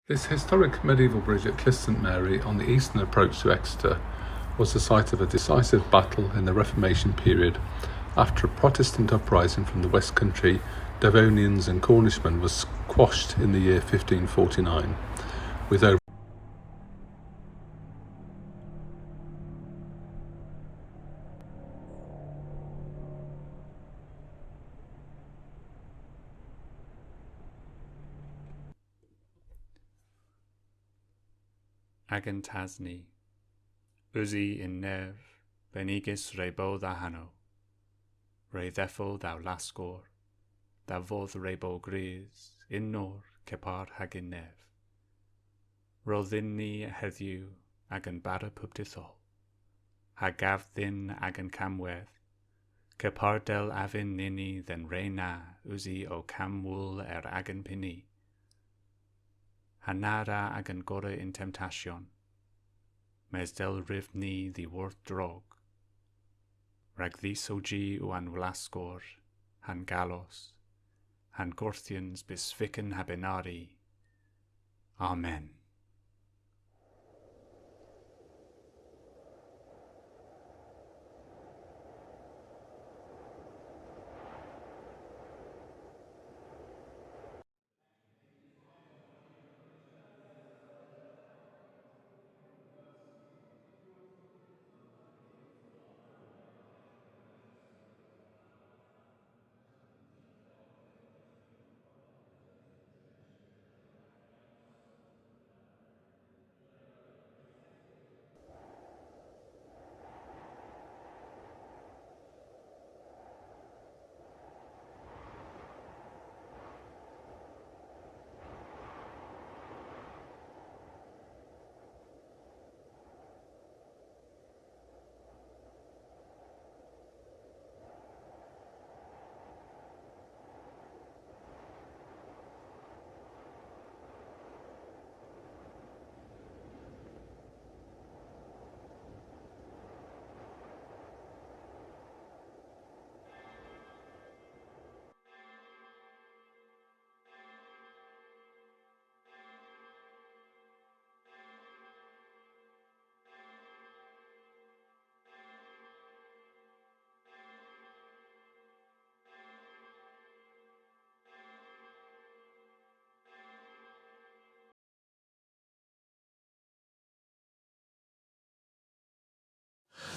This historic medieval bridge at Cliff St Mary on the eastern approach to Exeter was the site of a decisive battle in the Reformation period after a Protestant uprising from the West Country. Devonians and Cornishmen was quashed in the year 1549 with over Agan Tasni, Uzi in Nev, Benigis Rebo Dahano, Re Ddeffel thou Lasgor, thou Vodd Rebo Gris, in Nor Kepar Hagin Nev, Rodhinni Heddiw Agan Bara Pubdithol, Hagaf Din Agan Camwedd, Kepar del Avin Nini then Reina Uzi o Camwool Agan Pini, Hanara agan gore in temptation, mes del rivni the worth drog, rag the soji uan Vlasgor, han galos, han gorthians bisficken habinari. Amen.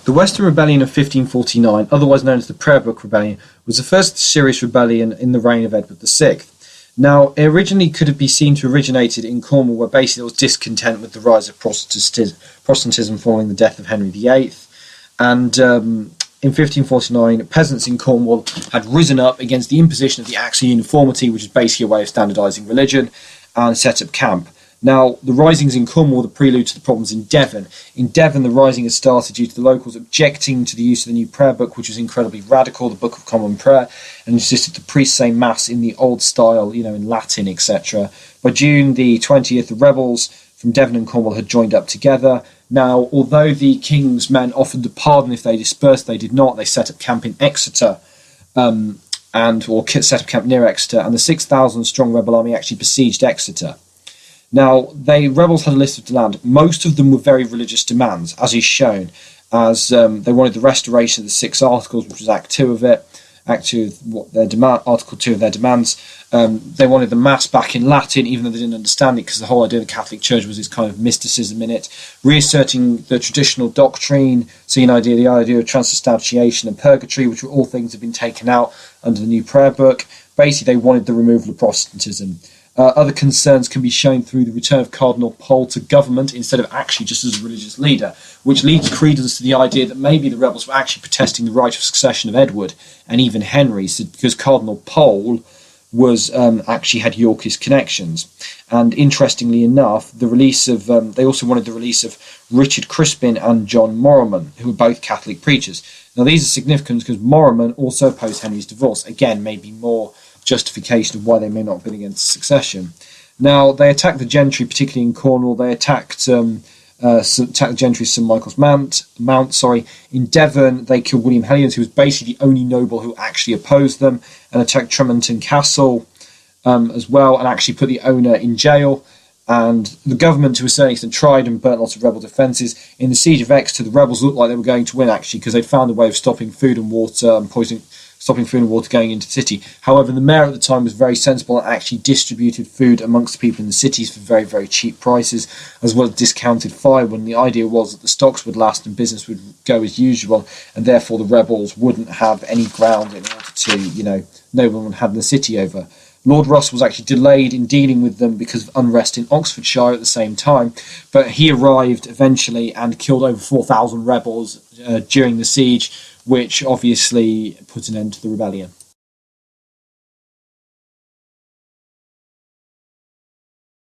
The Western Rebellion of 1549, otherwise known as the Prayer Book Rebellion, was the first serious rebellion in the reign of Edward VI. Now, it originally could be seen to have originated in Cornwall, where basically there was discontent with the rise of Protestantism following the death of Henry VIII. And in 1549, peasants in Cornwall had risen up against the imposition of the Acts of Uniformity, which is basically a way of standardising religion, and set up camp. Now, the risings in Cornwall were the prelude to the problems in Devon. In Devon, the rising had started due to the locals objecting to the use of the new prayer book, which was incredibly radical, the Book of Common Prayer, and insisted the priests say Mass in the old style, in Latin, etc. By June the 20th, the rebels from Devon and Cornwall had joined up together. Now, although the king's men offered to pardon if they dispersed, they did not. They set up camp in Exeter, or set up camp near Exeter, and the 6,000-strong rebel army actually besieged Exeter. Now, rebels had a list of demands. Most of them were very religious demands, as is shown, as they wanted the restoration of the 6 Articles, which was Act 2 of it, Article 2 of their demands. They wanted the Mass back in Latin, even though they didn't understand it, because the whole idea of the Catholic Church was this kind of mysticism in it. Reasserting the traditional doctrine, so the idea of transubstantiation and purgatory, which were all things that had been taken out under the new prayer book. Basically, they wanted the removal of Protestantism. Other concerns can be shown through the return of Cardinal Pole to government instead of actually just as a religious leader, which leads credence to the idea that maybe the rebels were actually protesting the right of succession of Edward and even Henry, because Cardinal Pole was actually had Yorkist connections. And interestingly enough, they also wanted the release of Richard Crispin and John Morriman, who were both Catholic preachers. Now, these are significant because Morriman also opposed Henry's divorce. Again, maybe more justification of why they may not have been against succession. Now, they attacked the gentry, particularly in Cornwall. They attacked the gentry of St Michael's Mount. In Devon, they killed William Hellions, who was basically the only noble who actually opposed them, and attacked Tremonton Castle as well, and actually put the owner in jail. and the government, to a certain extent, tried and burnt lots of rebel defences. In the siege of Exeter, the rebels looked like they were going to win, actually, because they'd found a way of stopping food and water and stopping food and water going into the city. However, the mayor at the time was very sensible and actually distributed food amongst the people in the cities for very, very cheap prices, as well as discounted firewood. And the idea was that the stocks would last and business would go as usual, and therefore the rebels wouldn't have any ground in order to, no one would have the city over. Lord Ross was actually delayed in dealing with them because of unrest in Oxfordshire at the same time, but he arrived eventually and killed over 4,000 rebels during the siege, which obviously put an end to the rebellion.